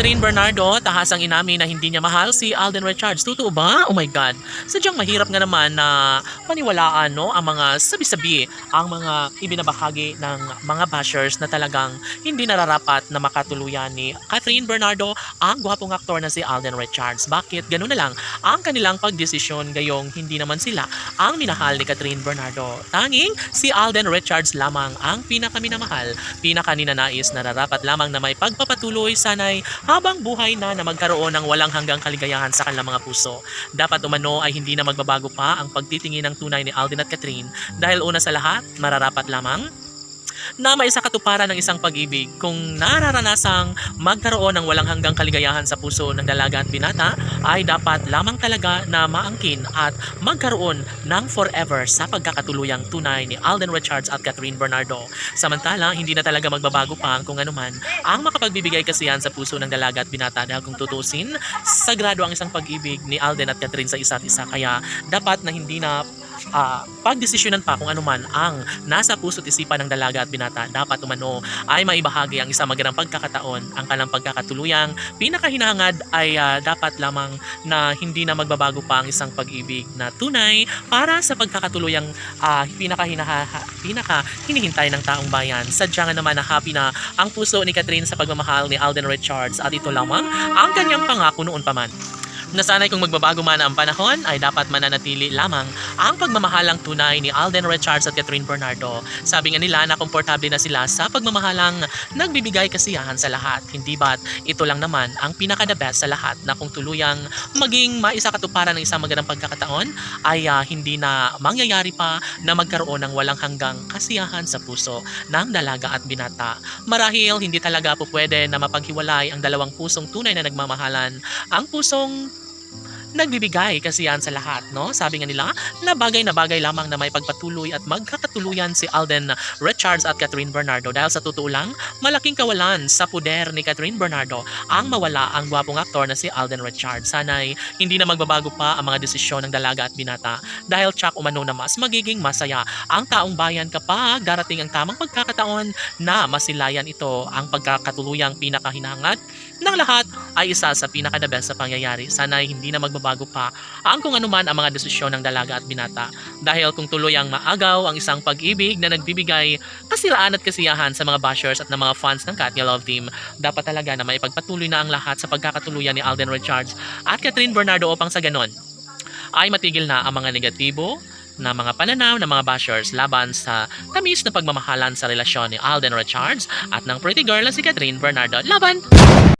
Catherine Bernardo, tahasang inamin na hindi niya mahal si Alden Richards. Totoo ba? Oh my God. Sadyang mahirap nga naman na paniwalaan no, ang mga sabi-sabi, ang mga ibinabahagi ng mga bashers na talagang hindi nararapat na makatuluyan ni Catherine Bernardo ang gwapong aktor na si Alden Richards. Bakit? Ganun na lang ang kanilang pagdesisyon gayong hindi naman sila ang minahal ni Catherine Bernardo. Tanging si Alden Richards lamang ang pinakaminamahal, pinakaninanais na nararapat lamang na may pagpapatuloy sanay habang buhay na magkaroon ng walang hanggang kaligayahan sa kanilang mga puso. Dapat umano ay hindi na magbabago pa ang pagtitingin ng tunay ni Alden at Catherine dahil una sa lahat, mararapat lamang na maisakatuparan ng isang pag-ibig kung nararanasang magkaroon ng walang hanggang kaligayahan sa puso ng dalaga at binata ay dapat lamang talaga na maangkin at magkaroon ng forever sa pagkakatuluyang tunay ni Alden Richards at Catherine Bernardo. Samantala, hindi na talaga magbabago pa ang kung anuman ang makapagbibigay kasiyahan sa puso ng dalaga at binata dahil kung tutusin, sagrado ang isang pag-ibig ni Alden at Catherine sa isa't isa kaya dapat na hindi na pagdesisyonan pa kung anuman ang nasa puso't isipan ng dalaga at binata, dapat umano ay maibahagi ang isang magandang pagkakataon. Ang kanilang pagkakatuluyang pinakahinahangad ay dapat lamang na hindi na magbabago pa ang isang pag-ibig na tunay para sa pagkakatuluyang pinakahinihintay ng taong bayan. Sadya nga naman na happy na ang puso ni Catherine sa pagmamahal ni Alden Richards at ito lamang ang kanyang pangako noon pa man. Nasanay kung magbabago man ang panahon ay dapat mananatili lamang ang pagmamahalang tunay ni Alden Richards at Catherine Bernardo. Sabi nga nila na komportable na sila sa pagmamahalang nagbibigay kasiyahan sa lahat. Hindi ba't ito lang naman ang pinaka-the best sa lahat na kung tuluyang maging maisakatuparan ng isang magandang pagkakataon ay hindi na mangyayari pa na magkaroon ng walang hanggang kasiyahan sa puso ng dalaga at binata. Marahil hindi talaga po pwede na mapaghiwalay ang dalawang pusong tunay na nagmamahalan. Ang pusong nagbibigay kasiyahan sa lahat, no? Sabi nga nila na bagay lamang na may pagpatuloy at magkakatuluyan si Alden Richards at Catherine Bernardo dahil sa totoo lang, malaking kawalan sa puder ni Catherine Bernardo ang mawala ang gwapong aktor na si Alden Richards. Sana'y hindi na magbabago pa ang mga desisyon ng dalaga at binata dahil tsak umano na mas magiging masaya ang taong bayan kapag darating ang tamang pagkakataon na masilayan ito. Ang pagkakatuluyang pinakahinahangad ng lahat ay isa sa pinaka-the best sa pangyayari. Sana'y hindi na magbabago pa ang kung anuman ang mga desisyon ng dalaga at binata dahil kung tuluyang maagaw ang isang pag-ibig na nagbibigay kasiraan at kasiyahan sa mga bashers at ng mga fans ng Katnia Love Team, dapat talaga na maipagpatuloy na ang lahat sa pagkakatuluyan ni Alden Richards at Catherine Bernardo upang sa ganon ay matigil na ang mga negatibo na mga pananaw ng mga bashers laban sa tamis na pagmamahalan sa relasyon ni Alden Richards at ng pretty girl na si Catherine Bernardo. Laban!